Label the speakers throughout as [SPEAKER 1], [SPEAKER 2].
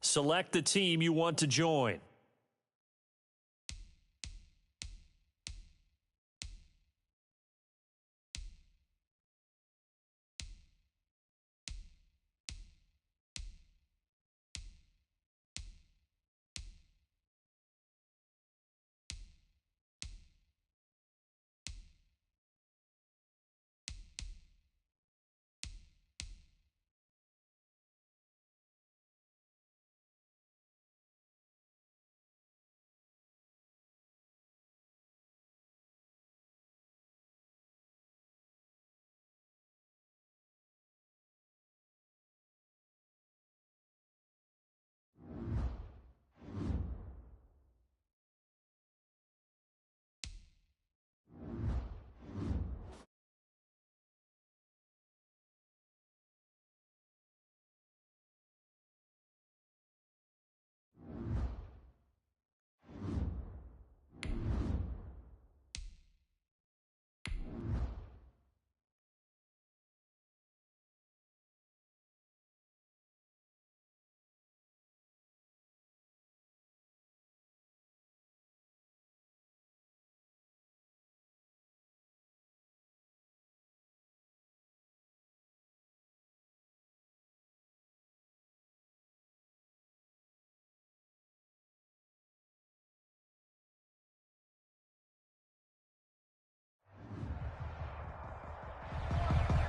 [SPEAKER 1] Select the team you want to join.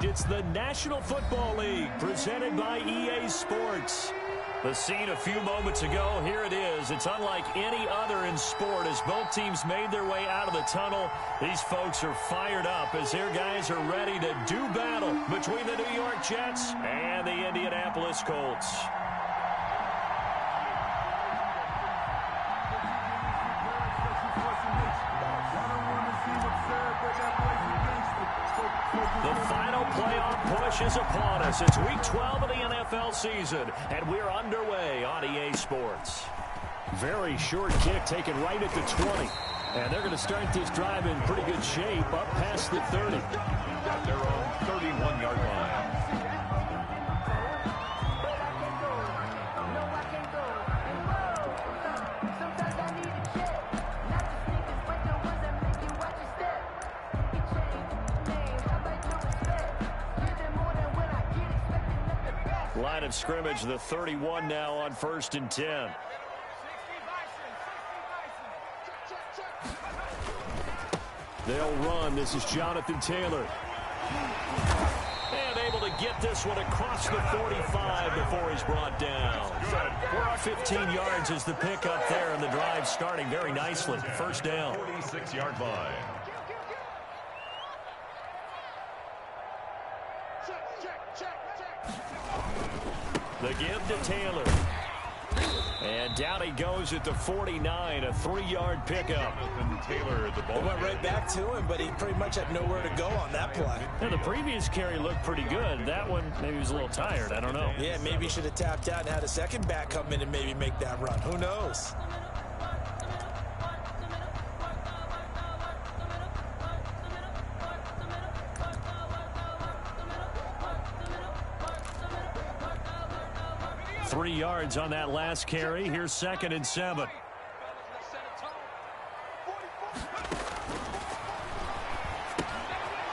[SPEAKER 1] It's the National Football League presented by EA Sports. The scene a few moments ago, here it is. It's unlike any other in sport as both teams made their way out of the tunnel. These folks are fired up as their guys are ready to do battle between the New York Jets and the Indianapolis Colts. The final playoff push is upon us. It's Week 12 of the NFL season, and we're underway on EA Sports. Very short kick taken right at the 20. And they're going to start this drive in pretty good shape up past the 30.
[SPEAKER 2] At their own 31-yard line.
[SPEAKER 1] Line of scrimmage, the 31 now on 1st and 10. They'll run. This is Jonathan Taylor. And able to get this one across the 45 before he's brought down. 15 yards is the pickup there, and the drive starting very nicely. First down.
[SPEAKER 2] 46-yard line.
[SPEAKER 1] The give to Taylor. And down he goes at the 49, a 3-yard pickup.
[SPEAKER 2] Taylor, the ball.
[SPEAKER 3] It went right back to him, but he pretty much had nowhere to go on that play.
[SPEAKER 1] Now, the previous carry looked pretty good. That one, maybe he was a little tired. I don't know.
[SPEAKER 3] Yeah, maybe he should have tapped out and had a second back come in and maybe make that run. Who knows?
[SPEAKER 1] Three yards on that last carry. Here's 2nd and 7.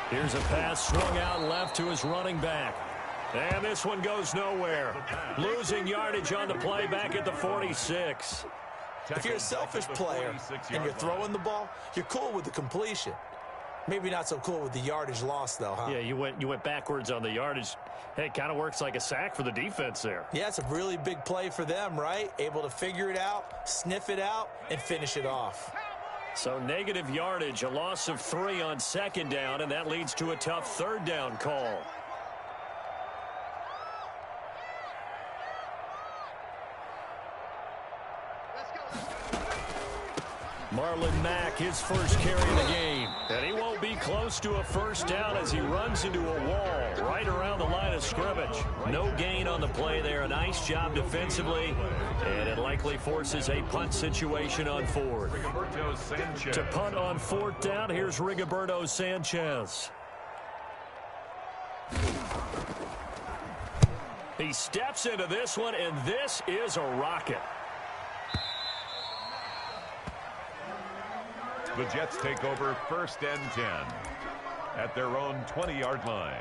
[SPEAKER 1] Here's a pass swung out left to his running back. And this one goes nowhere. Losing yardage on the play back at the 46.
[SPEAKER 3] If you're a selfish player and you're throwing the ball, you're cool with the completion. Maybe not so cool with the yardage loss, though, huh?
[SPEAKER 1] Yeah, you went backwards on the yardage. Hey, it kind of works like a sack for the defense there.
[SPEAKER 3] Yeah, it's a really big play for them, right? Able to figure it out, sniff it out, and finish it off.
[SPEAKER 1] So negative yardage, a loss of 3 on 2nd down, and that leads to a tough 3rd down call. Marlon Mack, his first carry of the game. And he won't be close to a first down as he runs into a wall right around the line of scrimmage. No gain on the play there. A nice job defensively. And it likely forces a punt situation on 4th. To punt on 4th down, here's Rigoberto He steps into this one, and this is a rocket.
[SPEAKER 2] The Jets take over 1st and 10 at their own 20-yard line.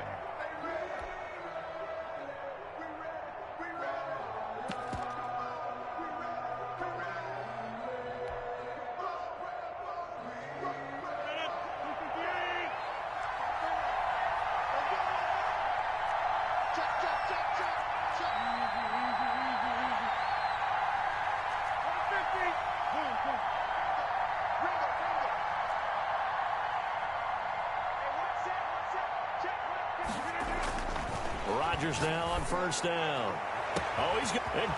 [SPEAKER 1] Rodgers now on 1st down. Oh,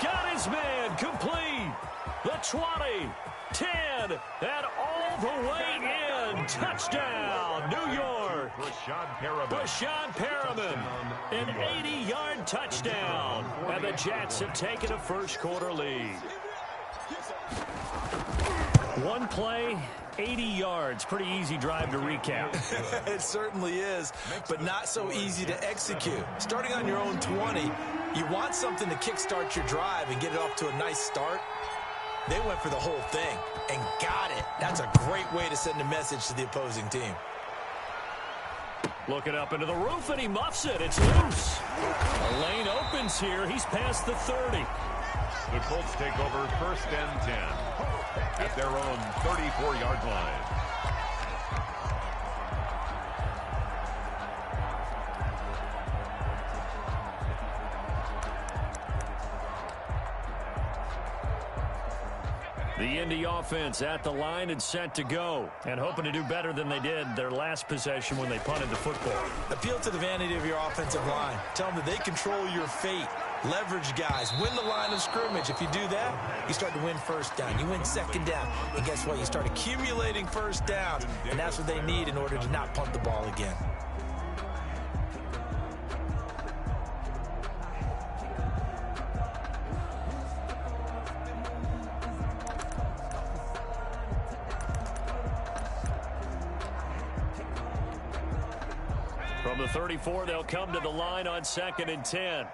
[SPEAKER 1] got his man complete. The 20, 10, and all the way in. Touchdown, New York. Brashad Perriman, an 80-yard touchdown. And the Jets have taken a first-quarter lead. One play, 80 yards. Pretty easy drive to recap.
[SPEAKER 3] It certainly is, but not so easy to execute. Starting on your own 20, you want something to kickstart your drive and get it off to a nice start. They went for the whole thing and got it. That's a great way to send a message to the opposing team.
[SPEAKER 1] Looking up into the roof, and he muffs it. It's loose. A lane opens here. He's past the 30.
[SPEAKER 2] The Colts take over 1st and 10 at their own 34-yard line.
[SPEAKER 1] The Indy offense at the line and set to go, and hoping to do better than they did their last possession when they punted the football.
[SPEAKER 3] Appeal to the vanity of your offensive line. Tell them that they control your fate. Leverage guys. Win the line of scrimmage. If you do that, you start to win 1st down. You win 2nd down. And guess what? You start accumulating 1st downs, and that's what they need in order to not punt the ball again.
[SPEAKER 1] From the 34, they'll come to the line on 2nd and 10.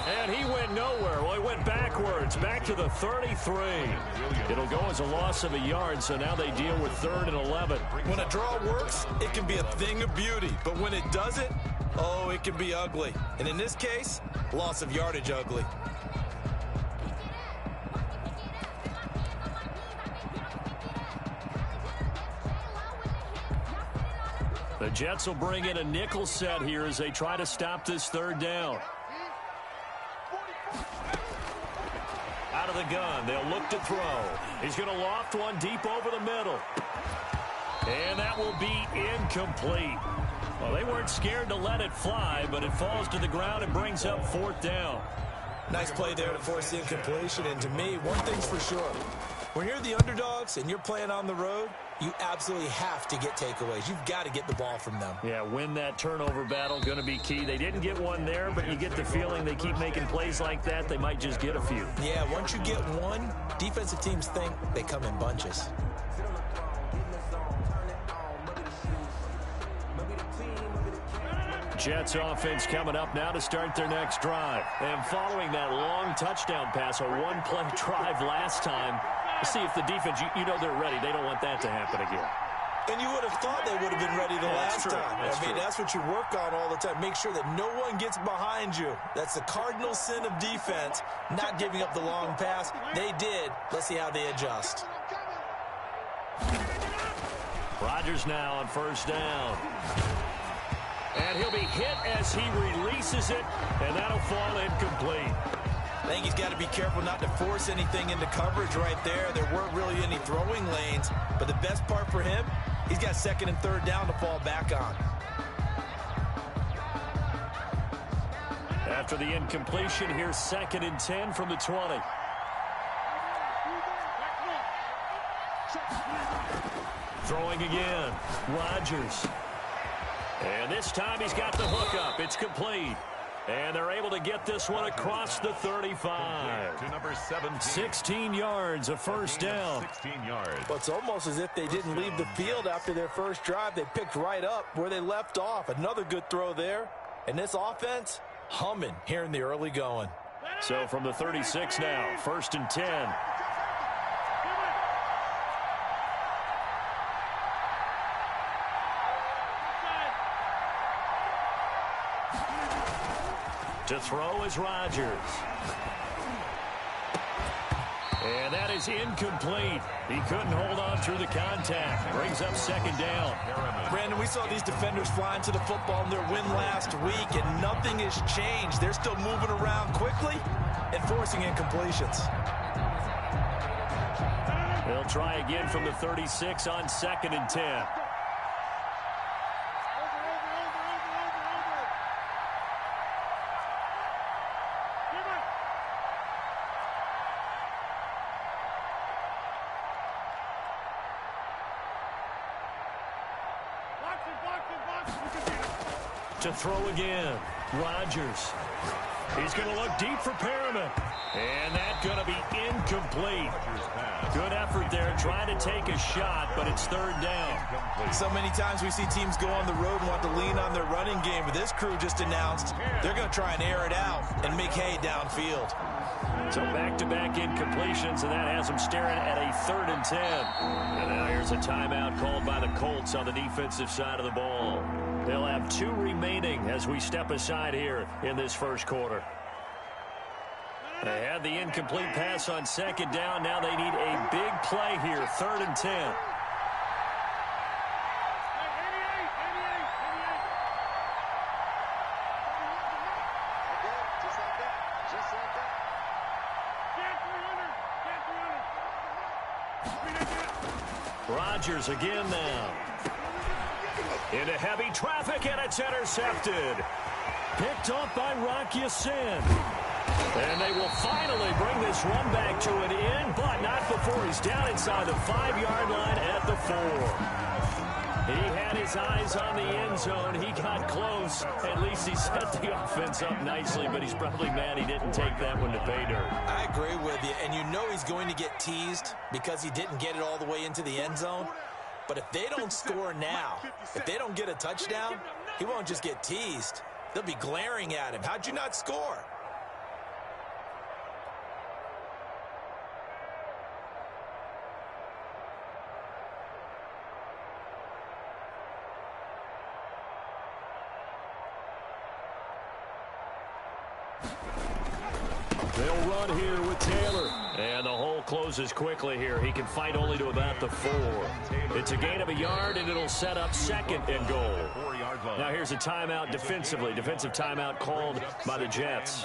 [SPEAKER 1] And he went nowhere. Well, he went backwards, back to the 33. It'll go as a loss of a yard, so now they deal with 3rd and 11.
[SPEAKER 3] When a draw works, it can be a thing of beauty. But when it doesn't, oh, it can be ugly. And in this case, loss of yardage ugly.
[SPEAKER 1] The Jets will bring in a nickel set here as they try to stop this 3rd down. Out of the gun, they'll look to throw. He's going to loft one deep over the middle. And that will be incomplete. Well, they weren't scared to let it fly, but it falls to the ground and brings up 4th down.
[SPEAKER 3] Nice play there to force the incompletion. And to me, one thing's for sure. When you're the underdogs and you're playing on the road, you absolutely have to get takeaways. You've got to get the ball from them.
[SPEAKER 1] Yeah, win that turnover battle, going to be key. They didn't get one there, but you get the feeling they keep making plays like that, they might just get a few.
[SPEAKER 3] Yeah, once you get one, defensive teams think they come in bunches.
[SPEAKER 1] Jets offense coming up now to start their next drive. And following that long touchdown pass, a one-play drive last time, see if the defense, you know they're ready. They don't want that to happen again.
[SPEAKER 3] And you would have thought they would have been ready the last time. That's what you work on all the time. Make sure that no one gets behind you. That's the cardinal sin of defense, not giving up the long pass. They did. Let's see how they adjust.
[SPEAKER 1] Rodgers now on 1st down. And he'll be hit as he releases it, and that'll fall incomplete.
[SPEAKER 3] I think he's got to be careful not to force anything into coverage right there. There weren't really any throwing lanes, but the best part for him, he's got 2nd and 3rd down to fall back on.
[SPEAKER 1] After the incompletion, here's 2nd and 10 from the 20. Throwing again, Rodgers. And this time he's got the hook up. It's complete. And they're able to get this one across the 35.
[SPEAKER 2] To number 17.
[SPEAKER 1] 16 yards, a first down.
[SPEAKER 2] 16 yards.
[SPEAKER 3] Well, it's almost as if they didn't leave the field after their first drive. They picked right up where they left off. Another good throw there. And this offense, humming here in the early going.
[SPEAKER 1] So from the 36 now, 1st and 10. To throw is Rodgers. And that is incomplete. He couldn't hold on through the contact. Brings up 2nd down.
[SPEAKER 3] Brandon, we saw these defenders flying to the football in their win last week, and nothing has changed. They're still moving around quickly and forcing incompletions.
[SPEAKER 1] They'll try again from the 36 on 2nd and 10. To throw again, Rodgers. He's going to look deep for Perriman. And that's going to be incomplete. Good effort there, trying to take a shot, but it's 3rd down.
[SPEAKER 3] So many times we see teams go on the road and want to lean on their running game, but this crew just announced they're going to try and air it out and make hay downfield.
[SPEAKER 1] So back-to-back incompletions, and that has them staring at a 3rd and 10. And now here's a timeout called by the Colts on the defensive side of the ball. They'll have 2 remaining as we step aside here in this first quarter. They had the incomplete pass on 2nd down. Now they need a big play here, 3rd and 10. Rodgers again now. Into heavy traffic, and it's intercepted. Picked off by Rock Ya-Sin. And they will finally bring this run back to an end, but not before he's down inside the 5-yard line at the 4. He had his eyes on the end zone. He got close. At least he set the offense up nicely, but he's probably mad he didn't take that one to pay dirt.
[SPEAKER 3] I agree with you, and you know he's going to get teased because he didn't get it all the way into the end zone. But if they don't score now, if they don't get a touchdown, he won't just get teased. They'll be glaring at him. How'd you not score?
[SPEAKER 1] They'll run here with Taylor. And the hole closes quickly here. He can fight only to about the 4. It's a gain of a yard, and it'll set up 2nd and goal. Now here's a timeout defensively. Defensive timeout called by the Jets.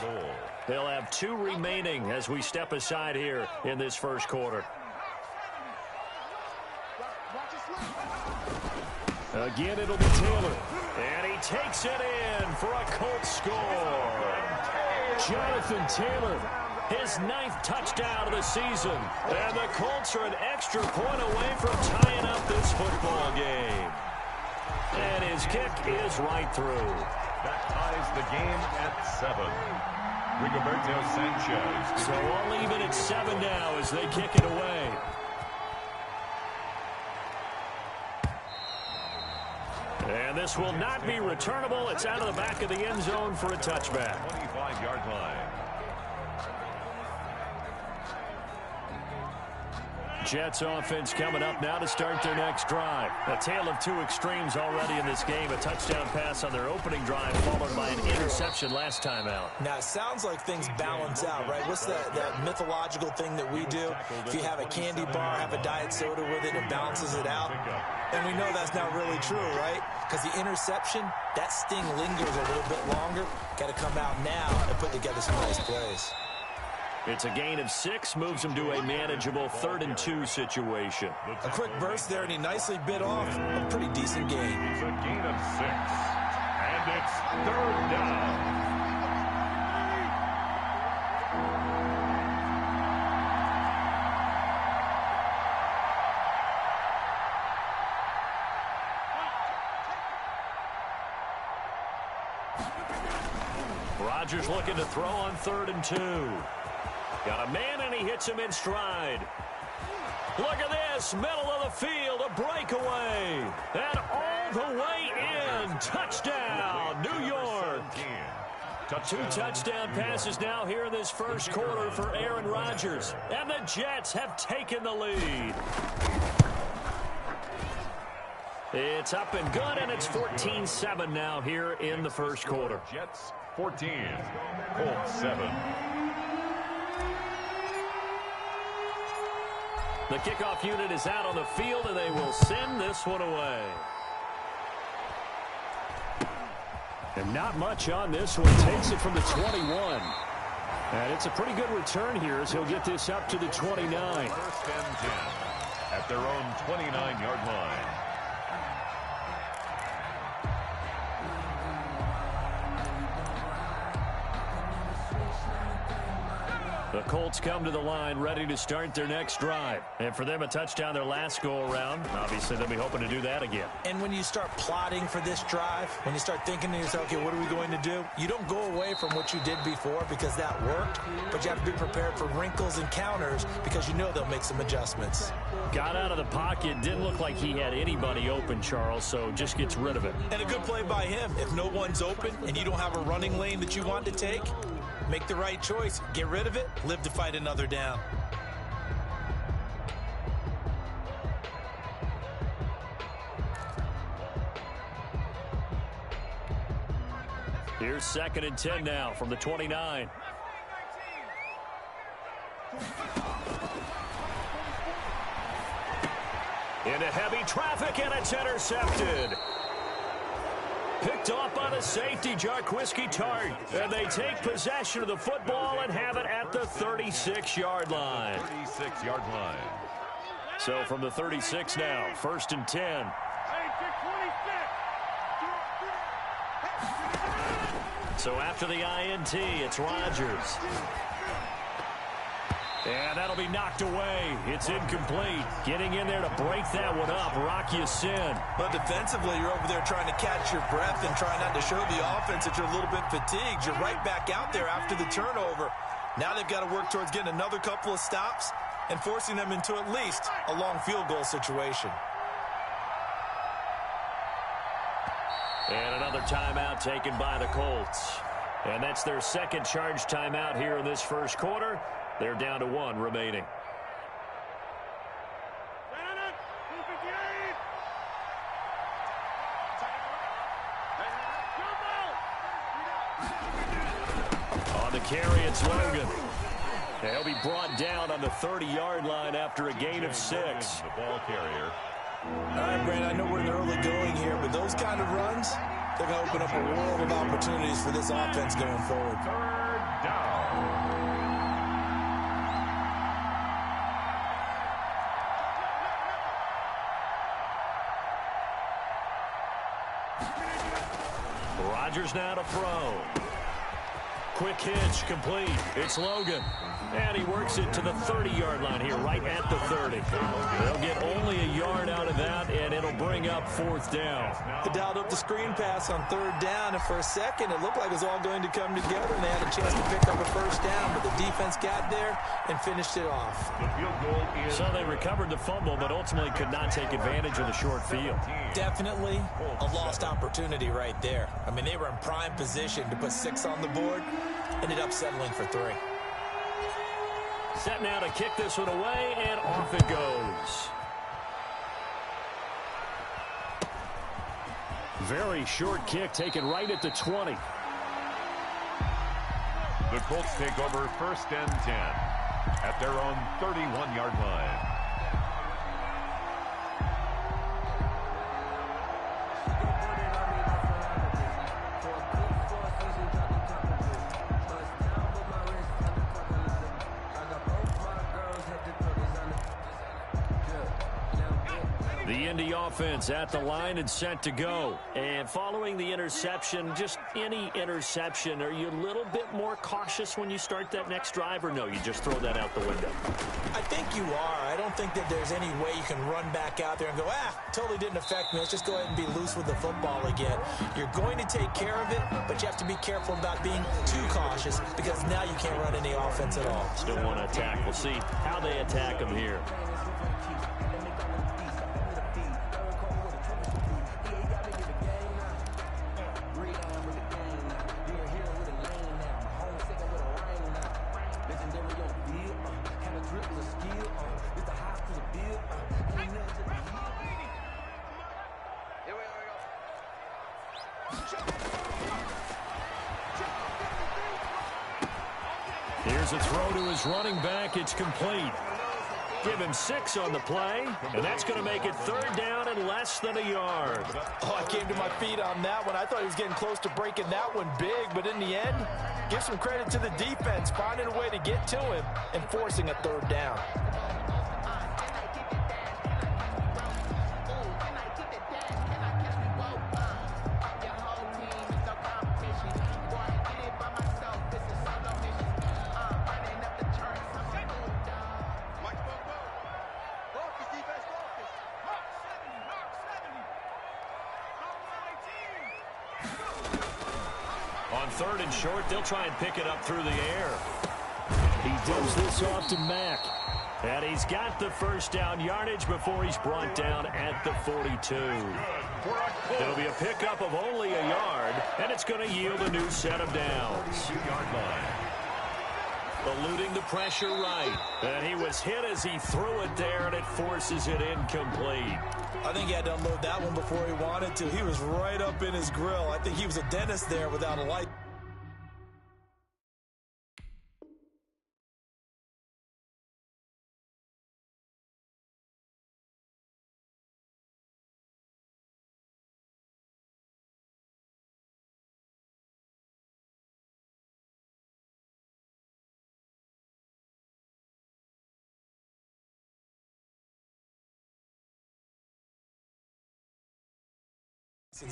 [SPEAKER 1] They'll have 2 remaining as we step aside here in this first quarter. Again, it'll be Taylor. And he takes it in for a Colts score. Jonathan Taylor, his 9th touchdown of the season. And the Colts are an extra point away from tying up this football game. And his kick is right through.
[SPEAKER 2] That ties the game at 7. Rigoberto Sanchez.
[SPEAKER 1] So I'll leave it at 7 now as they kick it away. And this will not be returnable. It's out of the back of the end zone for a touchback.
[SPEAKER 2] 25-yard line.
[SPEAKER 1] Jets offense coming up now to start their next drive. A tale of 2 extremes already in this game. A touchdown pass on their opening drive followed by an interception last time out.
[SPEAKER 3] Now, it sounds like things balance out, right? What's that mythological thing that we do? If you have a candy bar, have a diet soda with it, it balances it out. And we know that's not really true, right? Because the interception, that sting lingers a little bit longer. Got to come out now and put together some nice plays.
[SPEAKER 1] It's a gain of 6, moves him to a manageable 3rd and 2 situation.
[SPEAKER 3] A quick burst there, and he nicely bit off a pretty decent gain.
[SPEAKER 2] It's a gain of 6. And it's 3rd down.
[SPEAKER 1] Rodgers looking to throw on 3rd and 2. Got a man, and he hits him in stride. Look at this, middle of the field, a breakaway. And all the way in. Touchdown, New York. 2 touchdown passes now here in this first quarter for Aaron Rodgers. And the Jets have taken the lead. It's up and good, and it's 14-7 now here in the first quarter.
[SPEAKER 2] Jets 14, Colts 7.
[SPEAKER 1] The kickoff unit is out on the field, and they will send this one away. And not much on this one. Takes it from the 21. And it's a pretty good return here as he'll get this up to the 29.
[SPEAKER 2] 1st and 10 at their own 29-yard line.
[SPEAKER 1] The Colts come to the line ready to start their next drive. And for them, a touchdown their last go-around. Obviously, they'll be hoping to do that again.
[SPEAKER 3] And when you start plotting for this drive, when you start thinking to yourself, okay, what are we going to do? You don't go away from what you did before because that worked, but you have to be prepared for wrinkles and counters because you know they'll make some adjustments.
[SPEAKER 1] Got out of the pocket. Didn't look like he had anybody open, Charles, so just gets rid of it.
[SPEAKER 3] And a good play by him. If no one's open and you don't have a running lane that you want to take, make the right choice. Get rid of it. Live to fight another down.
[SPEAKER 1] Here's 2nd and 10 now from the 29. Into heavy traffic, and it's intercepted. Picked off by the safety, Jarquiski Tart. And they take possession of the football and have it at the 36-yard line.
[SPEAKER 2] 36-yard line.
[SPEAKER 1] So from the 36 now, 1st and 10. So after the INT, it's Rodgers. And that'll be knocked away. It's incomplete. Getting in there to break that one up, Rock Ya-Sin.
[SPEAKER 3] But defensively, you're over there trying to catch your breath and trying not to show the offense that you're a little bit fatigued. You're right back out there after the turnover. Now they've got to work towards getting another couple of stops and forcing them into at least a long field goal situation.
[SPEAKER 1] And another timeout taken by the Colts. And that's their second charge timeout here in this first quarter. They're down to 1 remaining. On the carry, it's Logan. And he'll be brought down on the 30-yard line after a gain of 6.
[SPEAKER 2] The ball carrier.
[SPEAKER 3] All right, Brandon, I know we're in the early going here, but those kind of runs, they're going to open up a world of opportunities for this offense going forward.
[SPEAKER 2] 3rd down.
[SPEAKER 1] Rodgers now to throw. Quick hitch, complete. It's Logan. And he works it to the 30-yard line here, right at the 30. They'll get only a yard out of that, and it'll bring up 4th down.
[SPEAKER 3] They dialed up the screen pass on 3rd down, and for a second, it looked like it was all going to come together, and they had a chance to pick up a 1st down, but the defense got there and finished it off.
[SPEAKER 2] The field goal is
[SPEAKER 1] so they recovered the fumble, but ultimately could not take advantage of the short field.
[SPEAKER 3] Definitely a lost opportunity right there. I mean, they were in prime position to put 6 on the board, ended up settling for 3.
[SPEAKER 1] Set now to kick this one away, and off it goes. Very short kick taken right at the 20.
[SPEAKER 2] the Colts take over 1st and 10 at their own 31-yard line.
[SPEAKER 1] the offense at the line and set to go. And following the interception, just any interception, are you a little bit more cautious when you start that next drive, or no, you just throw that out the window?
[SPEAKER 3] I think you are. I don't think that there's any way you can run back out there and go, totally didn't affect me. Let's just go ahead and be loose with the football again. You're going to take care of it, but you have to be careful about being too cautious because now you can't run any offense at all.
[SPEAKER 1] Still want to attack. We'll see how they attack him here. Here's a throw to his running back. It's complete. Give him 6 on the play, and that's going to make it 3rd down and less than a yard.
[SPEAKER 3] Oh, I came to my feet on that one. I thought he was getting close to breaking that one big, but in the end, give some credit to the defense, finding a way to get to him and forcing a 3rd down.
[SPEAKER 1] On 3rd and short, they'll try and pick it up through the air. He dumps this off to Mack. And he's got the 1st down yardage before he's brought down at the 42. It'll be a pickup of only a yard, and it's going to yield a new set of downs.
[SPEAKER 2] 2-yard line.
[SPEAKER 1] Eluding the pressure right. And he was hit as he threw it there, and it forces it incomplete.
[SPEAKER 3] I think he had to unload that one before he wanted to. He was right up in his grill. I think he was a dentist there without a light.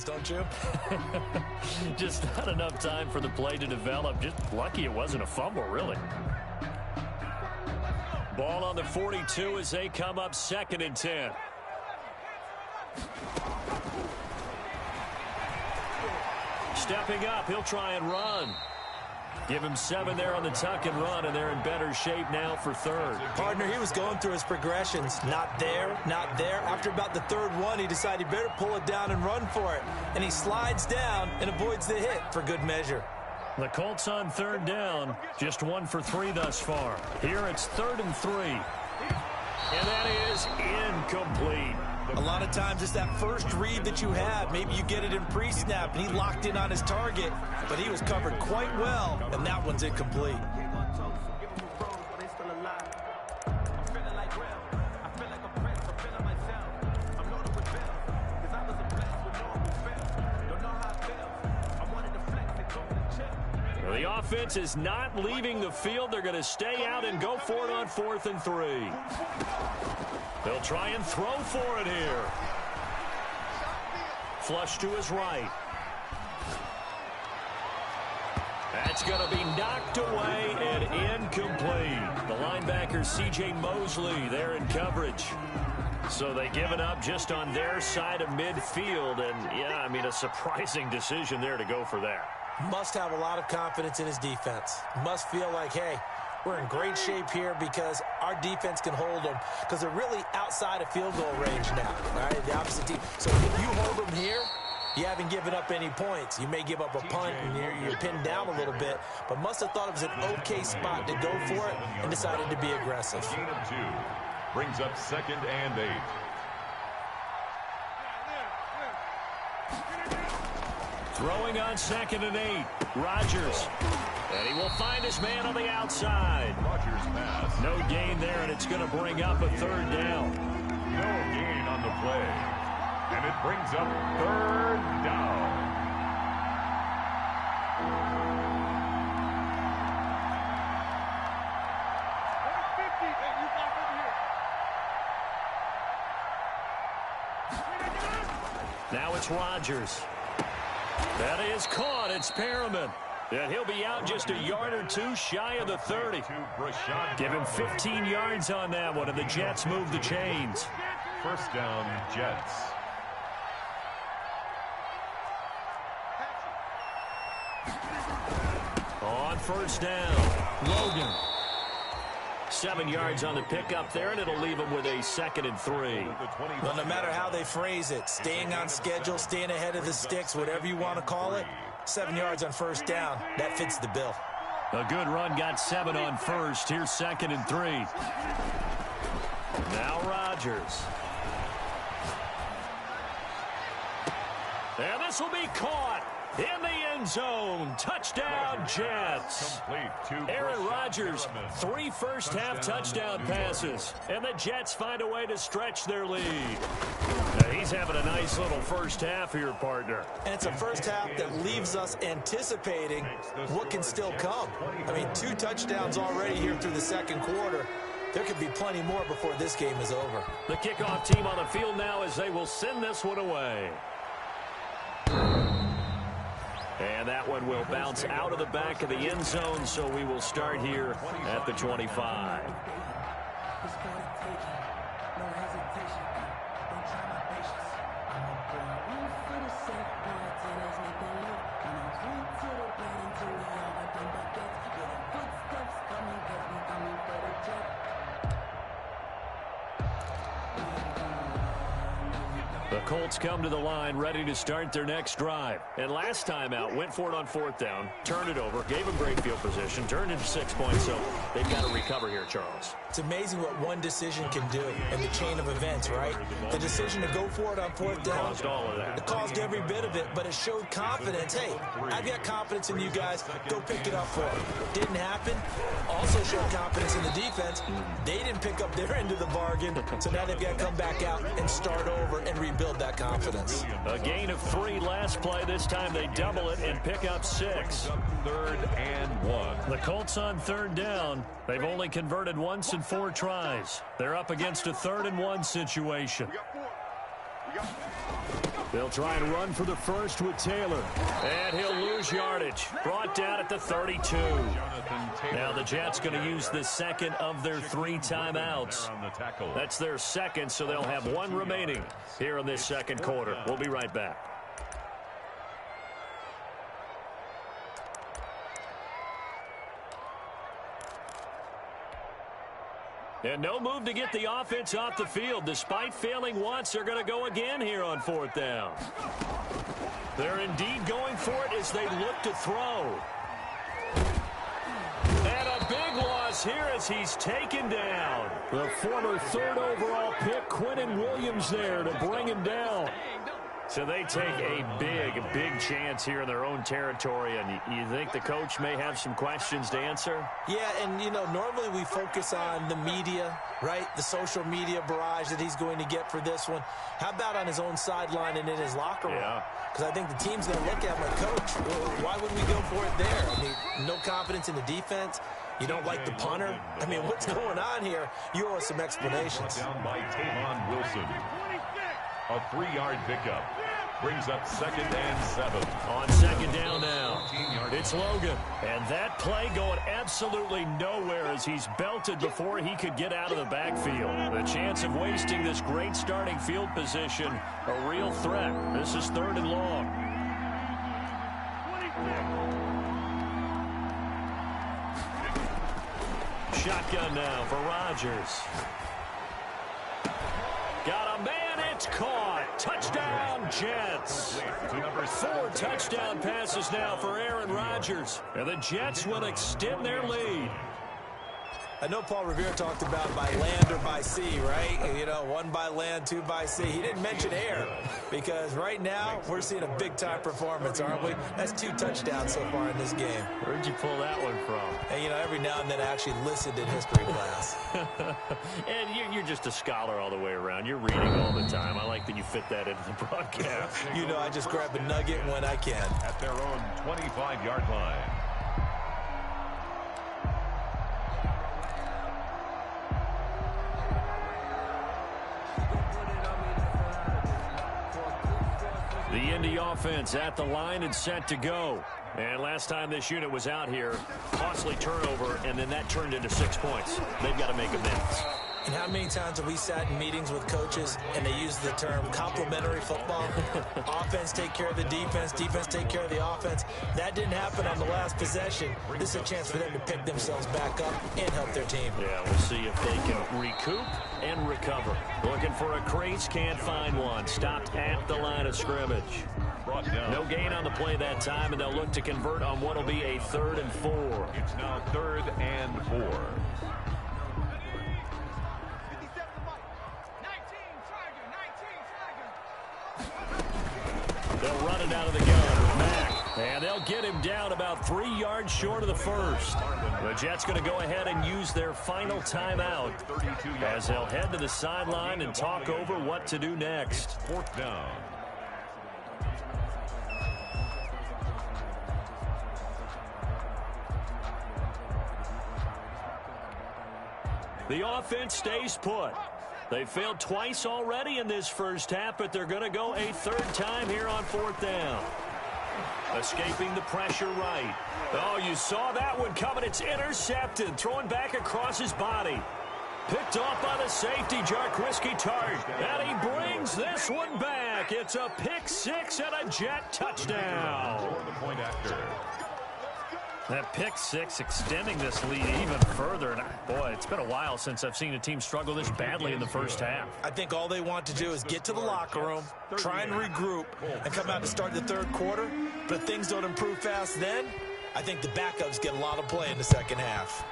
[SPEAKER 3] Don't you?
[SPEAKER 1] Just not enough time for the play to develop. Just lucky it wasn't a fumble, really. Ball on the 42 as they come up 2nd and 10. Stepping up, he'll try and run. Give him 7 there on the tuck and run, and they're in better shape now for 3rd.
[SPEAKER 3] Partner, he was going through his progressions. Not there, not there. After about the 3rd one, he decided he better pull it down and run for it. And he slides down and avoids the hit for good measure.
[SPEAKER 1] The Colts on 3rd down, just 1 for 3 thus far. Here it's 3rd and 3. And that is incomplete.
[SPEAKER 3] A lot of times it's that first read that you have. Maybe you get it in pre-snap, and he locked in on his target, but he was covered quite well, and that one's incomplete.
[SPEAKER 1] The offense is not leaving the field. They're going to stay out and go for it on 4th and 3. They'll try and throw for it here. Flush to his right. That's going to be knocked away and incomplete. The linebacker, C.J. Mosley, there in coverage. So they give it up just on their side of midfield. And, yeah, I mean, a surprising decision there to go for that.
[SPEAKER 3] Must have a lot of confidence in his defense. Must feel like, hey, we're in great shape here because our defense can hold them because they're really outside of field goal range now, right? The opposite team. So if you hold them here, you haven't given up any points. You may give up a punt and you're pinned down a little bit, but must have thought it was an okay spot to go for it and decided to be aggressive.
[SPEAKER 2] Gain of 2 brings up 2nd and 8.
[SPEAKER 1] Throwing on 2nd and 8. Rodgers. And he will find his man on the outside.
[SPEAKER 2] Rodgers pass.
[SPEAKER 1] No gain there, and it's going to bring up a 3rd down.
[SPEAKER 2] No gain on the play. And it brings up 3rd down.
[SPEAKER 1] Now it's Rodgers. That is caught. It's Perriman. And he'll be out just a yard or two shy of the 30. Give him 15 yards on that one, and the Jets move the chains.
[SPEAKER 2] First down, Jets.
[SPEAKER 1] On first down, Logan. 7 yards on the pickup there, and it'll leave him with a 2nd and 3.
[SPEAKER 3] Well, no matter how they phrase it, staying on schedule, staying ahead of the sticks, whatever you want to call it, 7 yards on first down, that fits the bill.
[SPEAKER 1] A good run, got 7 on first. Here's 2nd and 3. Now Rodgers. And this will be caught in the end zone. Touchdown, Jets. Aaron Rodgers, 3 first-half touchdown passes. And the Jets find a way to stretch their lead. Now, he's having a nice little first half here, partner.
[SPEAKER 3] And it's a first half that leaves us anticipating what can still come. I mean, 2 touchdowns already here through the second quarter. There could be plenty more before this game is over.
[SPEAKER 1] The kickoff team on the field now as they will send this one away. And that one will bounce out of the back of the end zone, so we will start here at the 25. The Colts come to the line ready to start their next drive. And last time out, went for it on 4th down, turned it over, gave them great field position, turned into 6 points, so they've got to recover here, Charles.
[SPEAKER 3] It's amazing what one decision can do in the chain of events, right? The decision to go for it on 4th down.
[SPEAKER 1] Caused all of that.
[SPEAKER 3] It caused every bit of it, but it showed confidence. Hey, I've got confidence in you guys. Go pick it up for it. Didn't happen. Also showed confidence in the defense. They didn't pick up their end of the bargain, so now they've got to come back out and start over and rebuild that confidence.
[SPEAKER 1] A gain of 3 last play. This time they double it and pick up 6.
[SPEAKER 2] 3rd and 1.
[SPEAKER 1] The Colts on 3rd down. They've only converted once in 4 tries. They're up against a 3rd and 1 situation. They'll try and run for the first with Taylor. And he'll lose yardage. Brought down at the 32. Now the Jets going to use the 2nd of their 3 timeouts. That's their 2nd, so they'll have 1 remaining here in this second quarter. We'll be right back. And no move to get the offense off the field. Despite failing once, they're going to go again here on 4th down. They're indeed going for it as they look to throw. And a big loss here as he's taken down. The former 3rd overall pick, Quentin Williams, there to bring him down. So they take a big chance here in their own territory, and you think the coach may have some questions to answer?
[SPEAKER 3] Yeah, and, you know, normally we focus on the media, right? The social media barrage that he's going to get for this one. How about on his own sideline and in his locker room?
[SPEAKER 1] Yeah.
[SPEAKER 3] Because I think the team's going to look at him like, Coach, well, why wouldn't we go for it there? I mean, no confidence in the defense. You don't like the punter? I mean, what's going on here? You owe us some explanations.
[SPEAKER 2] Down by Tavon Wilson. A 3-yard pickup. Brings up 2nd and 7.
[SPEAKER 1] On 2nd down now, it's Logan. And that play going absolutely nowhere as he's belted before he could get out of the backfield. The chance of wasting this great starting field position, a real threat. This is 3rd and long. Shotgun now for Rodgers. Got a man, it's caught. Touchdown, Jets. 4 touchdown passes now for Aaron Rodgers. And the Jets will extend their lead.
[SPEAKER 3] I know Paul Revere talked about by land or by sea, right? You know, 1 by land, 2 by sea. He didn't mention air because right now we're seeing a big-time performance, aren't we? That's 2 touchdowns so far in this game.
[SPEAKER 1] Where'd you pull that one from?
[SPEAKER 3] And, you know, every now and then I actually listened in history class.
[SPEAKER 1] And you're just a scholar all the way around. You're reading all the time. I like that you fit that into the broadcast.
[SPEAKER 3] You know, I just grab a nugget when I can.
[SPEAKER 2] At their own 25-yard line.
[SPEAKER 1] The Indy offense at the line and set to go. And last time this unit was out here, costly turnover, and then that turned into 6 points. They've got to make amends.
[SPEAKER 3] And how many times have we sat in meetings with coaches and they use the term complementary football? Offense take care of the defense, defense take care of the offense. That didn't happen on the last possession. This is a chance for them to pick themselves back up and help their team.
[SPEAKER 1] Yeah, we'll see if they can recoup and recover. Looking for a crease, can't find one. Stopped at the line of scrimmage. No gain on the play that time, and they'll look to convert on what will be a 3rd and 4.
[SPEAKER 2] It's now 3rd and 4.
[SPEAKER 1] They'll run it out of the gun with Mack. And they'll get him down about 3 yards short of the first. The Jets going to go ahead and use their final timeout as they'll head to the sideline and talk over what to do next.
[SPEAKER 2] 4th down.
[SPEAKER 1] The offense stays put. They failed twice already in this first half, but they're going to go a 3rd time here on 4th down. Escaping the pressure right. Oh, you saw that one coming. It's intercepted. Throwing back across his body. Picked off by the safety, Jarquiski Tart. And he brings this one back. It's a pick 6 and a Jet touchdown.
[SPEAKER 2] The point after.
[SPEAKER 1] That pick 6 extending this lead even further. And boy, it's been a while since I've seen a team struggle this badly in the first half.
[SPEAKER 3] I think all they want to do is get to the locker room, try and regroup, and come out to start the 3rd quarter. But if things don't improve fast then, I think the backups get a lot of play in the second half.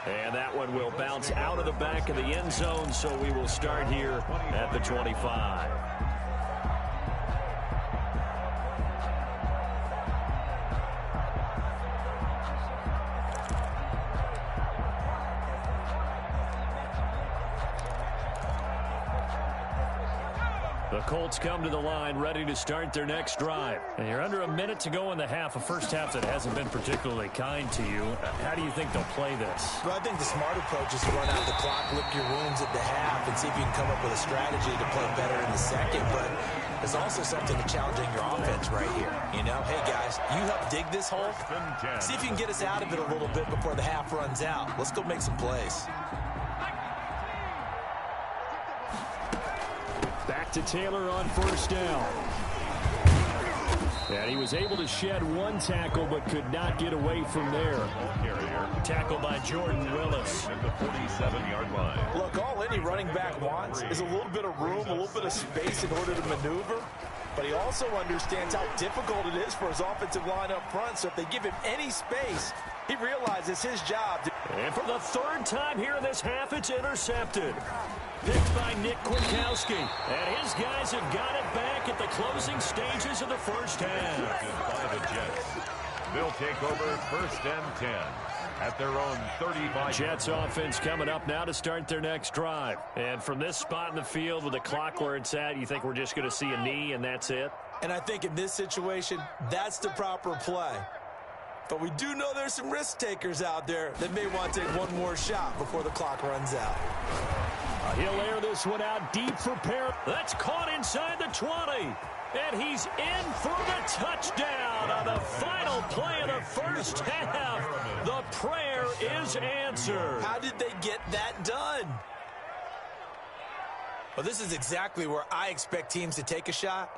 [SPEAKER 1] And that one will bounce out of the back of the end zone, so we will start here at the 25. The Colts come to the line ready to start their next drive. And you're under a minute to go in the half, a first half that hasn't been particularly kind to you. How do you think they'll play this?
[SPEAKER 3] Well, I think the smart approach is to run out the clock, lick your wounds at the half, and see if you can come up with a strategy to play better in the second. But there's also something to challenging your offense right here. You know, hey, guys, you help dig this hole. See if you can get us out of it a little bit before the half runs out. Let's go make some plays.
[SPEAKER 1] Back to Taylor on 1st down. And he was able to shed one tackle but could not get away from there. Tackle by Jordan Willis.
[SPEAKER 2] At the 47-yard line.
[SPEAKER 3] Look, all any running back wants is a little bit of room, a little bit of space in order to maneuver. But he also understands how difficult it is for his offensive line up front. So if they give him any space, he realizes his job.
[SPEAKER 1] And for the 3rd time here in this half, it's intercepted. Picked by Nick Kwiatkowski. And his guys have got it back at the closing stages of the first half.
[SPEAKER 2] By the Jets. They'll take over 1st and 10 at their own 35.
[SPEAKER 1] Jets offense coming up now to start their next drive. And from this spot in the field with the clock where it's at, you think we're just going to see a knee and that's it?
[SPEAKER 3] And I think in this situation, that's the proper play. But we do know there's some risk takers out there that may want to take one more shot before the clock runs out.
[SPEAKER 1] He'll air this one out deep for Parrott. That's caught inside the 20. And he's in for the touchdown on the final play of the first half. The prayer is answered.
[SPEAKER 3] How did they get that done? Well, this is exactly where I expect teams to take a shot.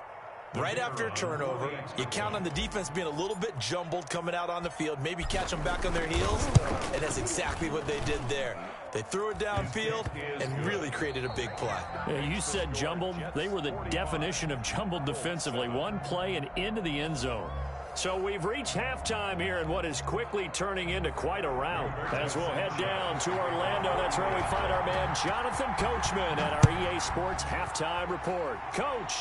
[SPEAKER 3] Right after a turnover, you count on the defense being a little bit jumbled coming out on the field, maybe catch them back on their heels, and that's exactly what they did there. They threw it downfield and really created a big play.
[SPEAKER 1] Yeah, you said jumbled. They were the definition of jumbled defensively. One play and into the end zone. So we've reached halftime here in what is quickly turning into quite a rout. As we'll head down to Orlando, that's where we find our man Jonathan Coachman at our EA Sports Halftime Report. Coach.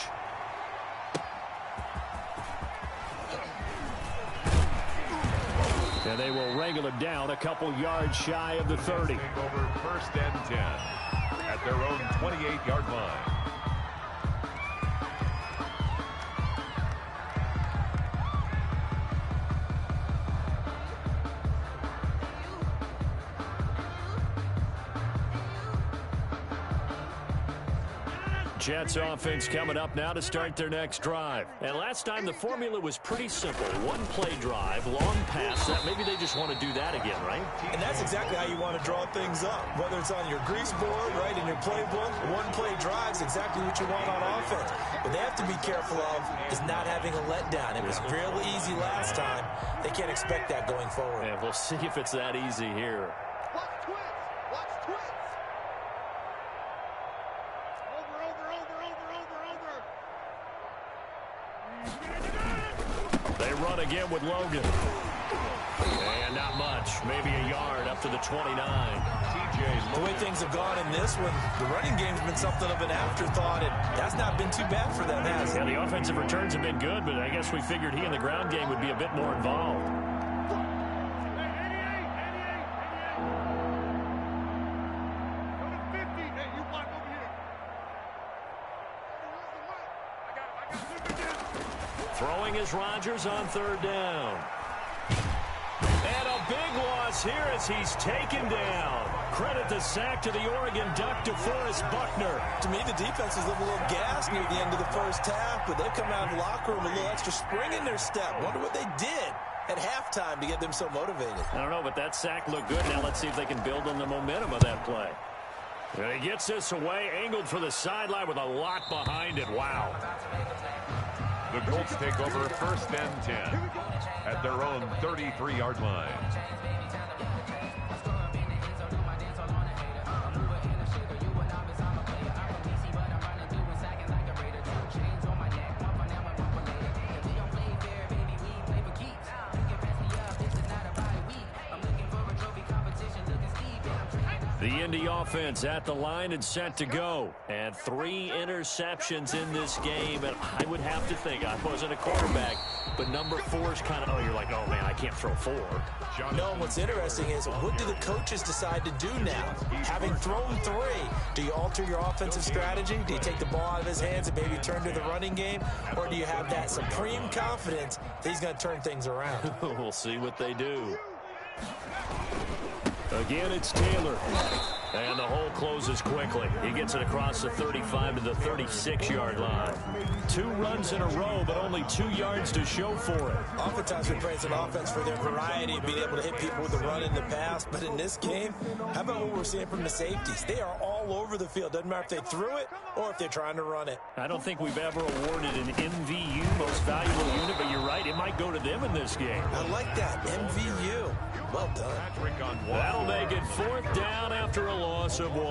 [SPEAKER 1] And they will wrangle it down a couple yards shy of the 30.
[SPEAKER 2] Take over 1st and 10 at their own 28-yard line.
[SPEAKER 1] Jets offense coming up now to start their next drive. And last time the formula was pretty simple. One play drive, long pass. Maybe they just want to do that again, right?
[SPEAKER 3] And that's exactly how you want to draw things up. Whether it's on your grease board, right, in your playbook, one play drive is exactly what you want on offense. What they have to be careful of is not having a letdown. It was real easy last time. They can't expect that going forward.
[SPEAKER 1] And we'll see if it's that easy here.
[SPEAKER 4] Watch twits. Watch twits.
[SPEAKER 1] They run again with Logan. And not much. Maybe a yard up to the 29.
[SPEAKER 3] The way things have gone in this one, the running game's been something of an afterthought, and that's not been too bad for them, has it?
[SPEAKER 1] Yeah, the offensive returns have been good, but I guess we figured he in the ground game would be a bit more involved. Throwing is Rodgers on third down. And a big loss here as he's taken down. Credit the sack to the Oregon Duck, DeForest Buckner.
[SPEAKER 3] To me, the defense was a little gassed near the end of the first half, but they've come out of the locker room with a little extra spring in their step. Wonder what they did at halftime to get them so motivated.
[SPEAKER 1] I don't know, but that sack looked good. Now let's see if they can build on the momentum of that play. And he gets this away, angled for the sideline with a lot behind it. Wow.
[SPEAKER 2] The Colts take over first and 10 at their own 33-yard line.
[SPEAKER 1] The Indy offense at the line and set to go. And 3 interceptions in this game. And I would have to think, I wasn't a quarterback, but number 4 is kind of, oh, you're like, oh, man, I can't throw 4.
[SPEAKER 3] No, what's interesting is, what do the coaches decide to do now? Having thrown 3, do you alter your offensive strategy? Do you take the ball out of his hands and maybe turn to the running game? Or do you have that supreme confidence that he's going to turn things around?
[SPEAKER 1] We'll see what they do. Again, it's Taylor. And the hole closes quickly. He gets it across the 35 to the 36-yard line. 2 runs in a row, but only 2 yards to show for it.
[SPEAKER 3] Oftentimes we praise an offense for their variety of being able to hit people with the run in the pass. But in this game, how about what we're seeing from the safeties? They are all over the field. Doesn't matter if they threw it or if they're trying to run it.
[SPEAKER 1] I don't think we've ever awarded an MVU, most valuable unit, but you're right, it might go to them in this game.
[SPEAKER 3] I like that, MVU. Well done.
[SPEAKER 1] That'll make it 4th down after a loss of 1.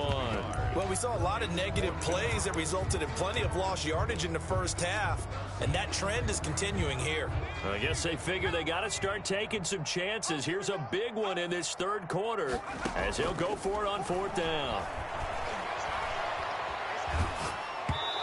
[SPEAKER 3] Well, we saw a lot of negative plays that resulted in plenty of lost yardage in the first half, and that trend is continuing here.
[SPEAKER 1] I guess they figure they got to start taking some chances. Here's a big one in this 3rd quarter as he'll go for it on 4th down.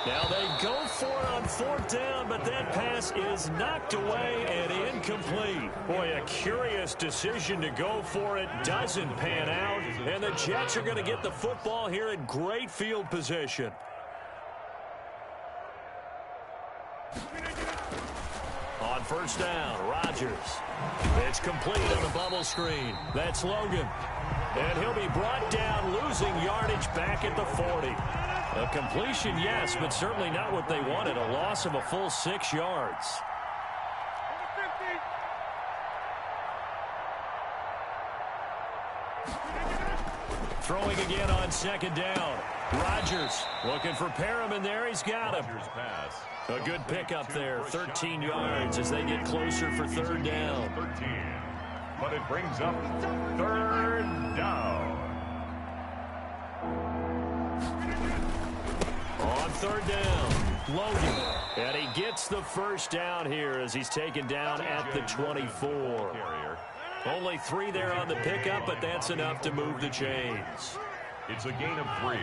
[SPEAKER 1] Now they go for it on 4th down, but that pass is knocked away and incomplete. Boy, a curious decision to go for it. Doesn't pan out, and the Jets are going to get the football here in great field position. On 1st down, Rodgers. It's complete on the bubble screen. That's Logan. And he'll be brought down, losing yardage back at the 40. A completion, yes, but certainly not what they wanted. A loss of a full 6 yards. Throwing again on 2nd down. Rodgers looking for Perriman there. He's got him. A good pickup there. 13 yards as they get closer for 3rd down.
[SPEAKER 2] 13, but it brings up 3rd down.
[SPEAKER 1] On 3rd down, Logan. And he gets the 1st down here as he's taken down at the 24. Only 3 there on the pickup, but that's enough to move the chains.
[SPEAKER 2] It's a gain of 3.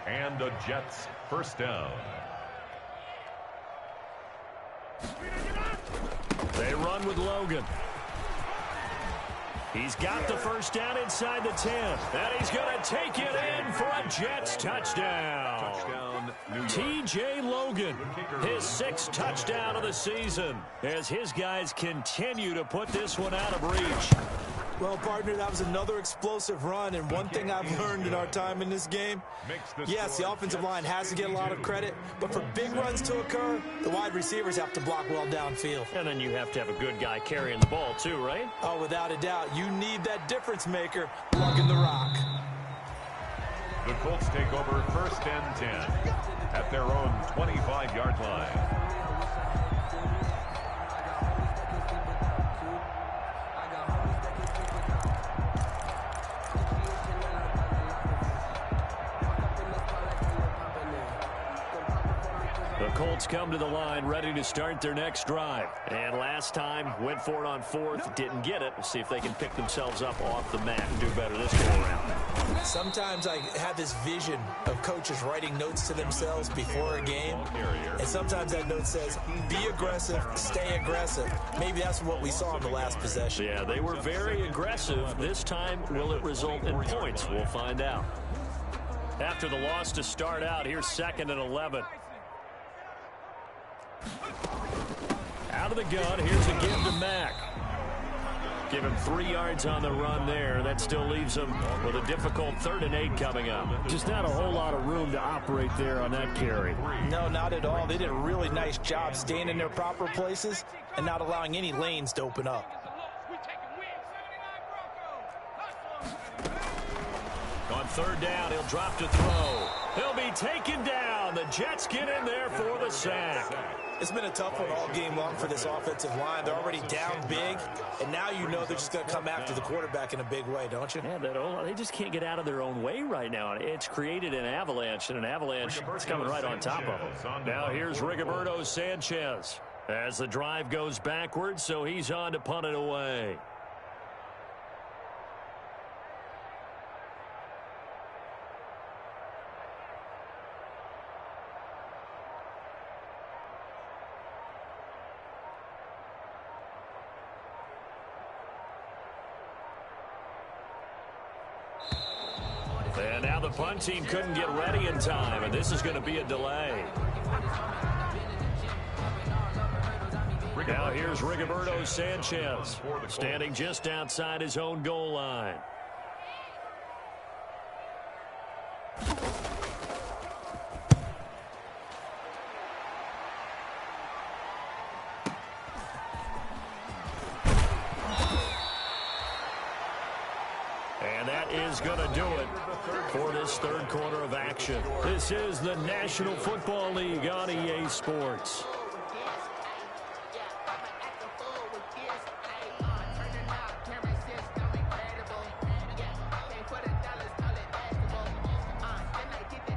[SPEAKER 2] And the Jets 1st down.
[SPEAKER 1] They run with Logan. He's got the 1st down inside the 10. And he's going to take it in for a Jets touchdown. T.J. Logan, his 6th touchdown of the season, as his guys continue to put this one out of reach.
[SPEAKER 3] Well, partner, that was another explosive run, and one thing I've learned in our time in this game, yes, the offensive line has to get a lot of credit, but for big runs to occur, the wide receivers have to block well downfield.
[SPEAKER 1] And then you have to have a good guy carrying the ball too, right?
[SPEAKER 3] Oh, without a doubt. You need that difference maker lugging the rock.
[SPEAKER 2] The Colts take over 1st and 10 at their own 25-yard line.
[SPEAKER 1] The Colts come to the line ready to start their next drive. And last time, went for it on 4th, didn't get it. We'll see if they can pick themselves up off the mat and do better this go around.
[SPEAKER 3] Sometimes I have this vision of coaches writing notes to themselves before a game. And sometimes that note says, be aggressive, stay aggressive. Maybe that's what we saw in the last possession.
[SPEAKER 1] Yeah, they were very aggressive. This time, will it result in points? We'll find out. After the loss to start out, here's 2nd and 11. Out of the gun, here's a give to Mack. Give him 3 yards on the run there. That still leaves him with a difficult 3rd and 8 coming up.
[SPEAKER 5] Just not a whole lot of room to operate there on that carry.
[SPEAKER 3] No, not at all. They did a really nice job staying in their proper places and not allowing any lanes to open up.
[SPEAKER 1] On 3rd down, he'll drop to throw. He'll be taken down. The Jets get in there for the sack.
[SPEAKER 3] It's been a tough one all game long for this offensive line. They're already down big, and now you know they're just going to come after the quarterback in a big way, don't you?
[SPEAKER 1] Yeah, they just can't get out of their own way right now. It's created an avalanche, and an avalanche is coming right on top of them. Now here's Rigoberto Sanchez as the drive goes backwards, so he's on to punt it away. And now the punt team couldn't get ready in time, and this is going to be a delay. Now here's Rigoberto Sanchez, standing just outside his own goal line. And that is going to do it for this 3rd quarter of action. This is the National Football League on EA Sports.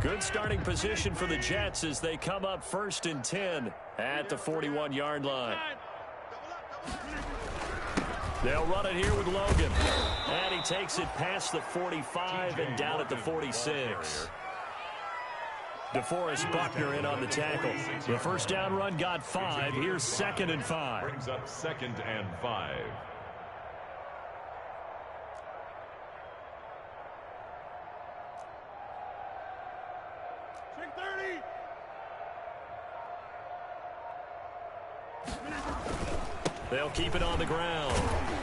[SPEAKER 1] Good starting position for the Jets as they come up 1st and 10 at the 41-yard line. They'll run it here with Logan. And he takes it past the 45 and down at the 46. DeForest Buckner in on the tackle. The 1st down run got 5. Here's 2nd and 5.
[SPEAKER 2] Brings up 2nd and 5.
[SPEAKER 1] They'll keep it on the ground.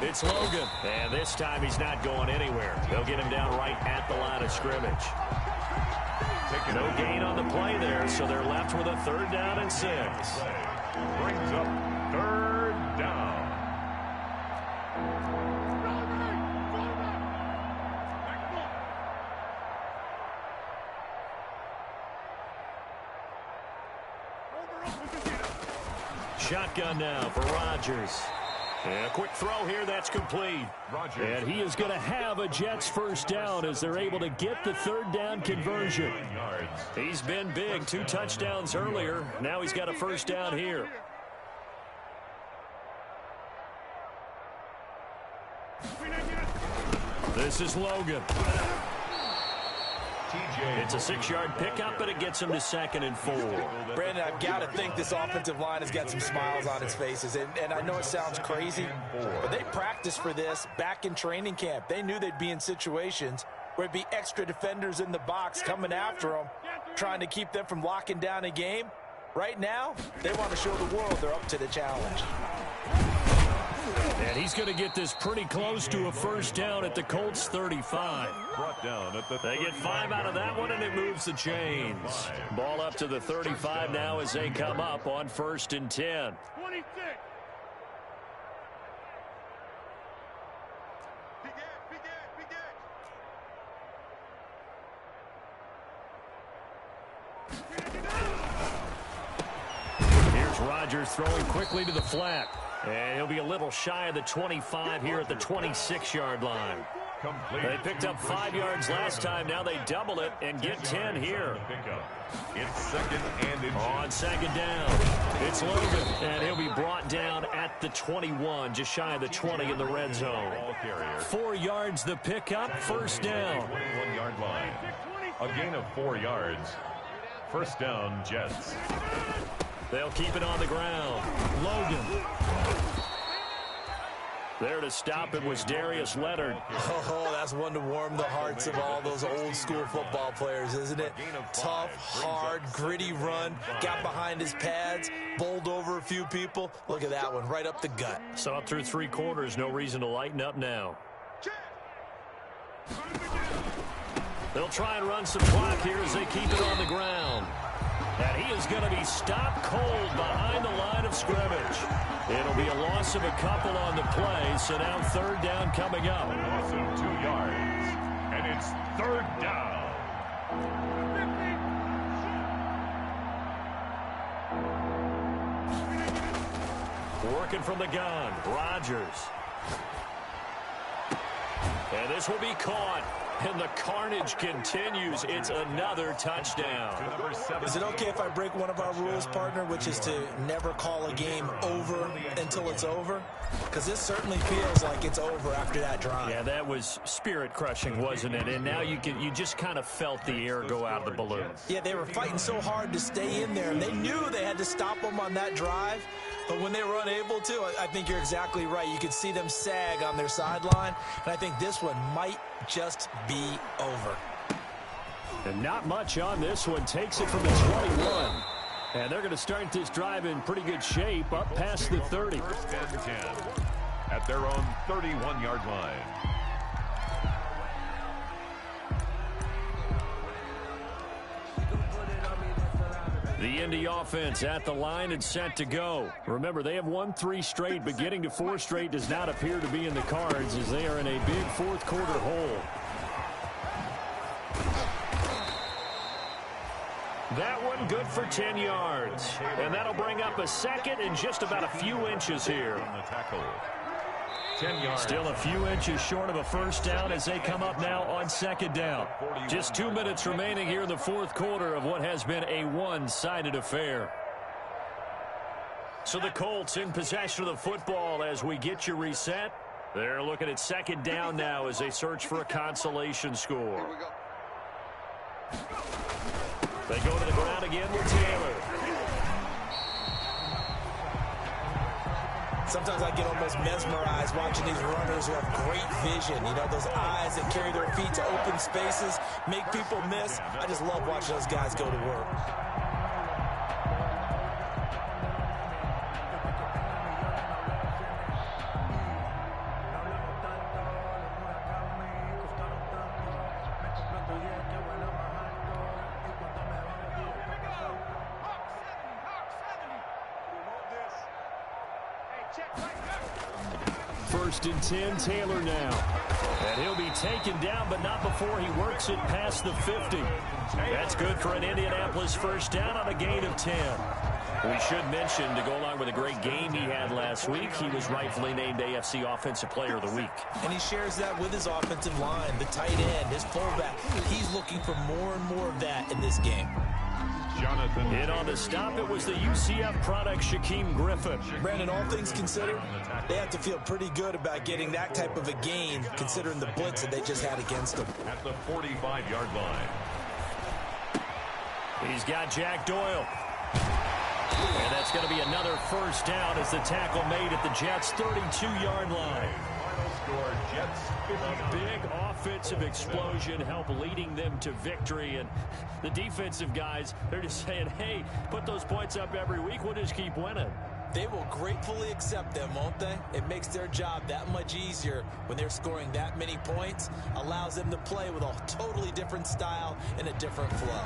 [SPEAKER 1] It's Logan. And this time he's not going anywhere. They'll get him down right at the line of scrimmage. No gain on the play there, so they're left with a 3rd down and 6.
[SPEAKER 2] Brings up 3rd down.
[SPEAKER 1] Shotgun now for Rodgers. And a quick throw here, that's complete. And he is going to have a Jets 1st down as they're able to get the 3rd down conversion. He's been big, 2 touchdowns earlier. Now he's got a 1st down here. This is Logan. It's a 6-yard pickup, but it gets him to 2nd and 4.
[SPEAKER 3] Brandon, I've got to think this offensive line has got some smiles on its faces. And I know it sounds crazy, but they practiced for this back in training camp. They knew they'd be in situations where it'd be extra defenders in the box coming after them, trying to keep them from locking down a game. Right now, they want to show the world they're up to the challenge.
[SPEAKER 1] And he's going to get this pretty close to a first down at the Colts 35.
[SPEAKER 2] Brought down at the
[SPEAKER 1] They get 5 out of that one, and it moves the chains. Ball up to the 35 now as they come up on 1st and 10.
[SPEAKER 4] 26.
[SPEAKER 1] Here's Rodgers throwing quickly to the flat. And he'll be a little shy of the 25 here at the 26-yard line. They picked up 5 yards last time. Now they double it and get 10 here.
[SPEAKER 2] It's second and inches.
[SPEAKER 1] On second down, it's Logan, and he'll be brought down at the 21, just shy of the 20 in the red zone. 4 yards the pickup, first down.
[SPEAKER 2] 21-yard line. A gain of 4 yards. First down, Jets.
[SPEAKER 1] They'll keep it on the ground. Logan. There to stop it was Darius Leonard.
[SPEAKER 3] Oh, that's one to warm the hearts of all those old school football players, isn't it? Tough, hard, gritty run. Got behind his pads, bowled over a few people. Look at that one, right up the gut.
[SPEAKER 1] Saw it through 3 quarters. No reason to lighten up now. They'll try and run some clock here as they keep it on the ground. And he is going to be stopped cold behind the line of scrimmage. It'll be a loss of a couple on the play, so now 3rd down coming up.
[SPEAKER 2] Loss of 2 yards, and it's 3rd down.
[SPEAKER 1] Working from the gun, Rodgers. And this will be caught. And the carnage continues. It's another touchdown.
[SPEAKER 3] Is it okay if I break one of our rules, partner, which is to never call a game over until it's over? Because this certainly feels like it's over after that drive.
[SPEAKER 1] Yeah, that was spirit-crushing, wasn't it? And now you just kind of felt the air go out of the balloon.
[SPEAKER 3] Yeah, they were fighting so hard to stay in there, and they knew they had to stop them on that drive. But when they were unable to, I think you're exactly right. You could see them sag on their sideline, and I think this one might just be over.
[SPEAKER 1] And not much on this one. Takes it from the 21. And they're going to start this drive in pretty good shape up past the 30.
[SPEAKER 2] 1st and 10 at their own 31-yard line.
[SPEAKER 1] The Indy offense at the line and set to go. Remember, they have won 3 straight, but getting to 4 straight does not appear to be in the cards as they are in a big 4th quarter hole. That one good for 10 yards. And that'll bring up a second and just about a few inches here.
[SPEAKER 2] On the tackle. 10 yards.
[SPEAKER 1] Still a few inches short of a first down as they come up now on second down. Just 2 minutes remaining here in the 4th quarter of what has been a one-sided affair. So the Colts in possession of the football as we get you reset. They're looking at second down now as they search for a consolation score. They go to the ground again with Taylor.
[SPEAKER 3] Sometimes I get almost mesmerized watching these runners who have great vision. You know, those eyes that carry their feet to open spaces, make people miss. I just love watching those guys go to work.
[SPEAKER 1] First and 10, Taylor now. And he'll be taken down, but not before he works it past the 50. That's good for an Indianapolis first down on a gain of 10. We should mention, to go along with a great game he had last week, he was rightfully named AFC Offensive Player of the Week.
[SPEAKER 3] And he shares that with his offensive line, the tight end, his fullback. He's looking for more and more of that in this game.
[SPEAKER 2] Jonathan.
[SPEAKER 1] In on the stop, it was the UCF product, Shaquem Griffin.
[SPEAKER 3] Brandon, all things considered, they have to feel pretty good about getting that type of a gain, considering the blitz that they just had against them.
[SPEAKER 2] At the 45-yard line.
[SPEAKER 1] He's got Jack Doyle. And that's going to be another first down as the tackle made at the Jets' 32-yard line.
[SPEAKER 2] Final score, Jets 59.
[SPEAKER 1] A big offensive explosion help leading them to victory. And the defensive guys, they're just saying, hey, put those points up every week. We'll just keep winning.
[SPEAKER 3] They will gratefully accept them, won't they? It makes their job that much easier when they're scoring that many points, allows them to play with a totally different style and a different flow.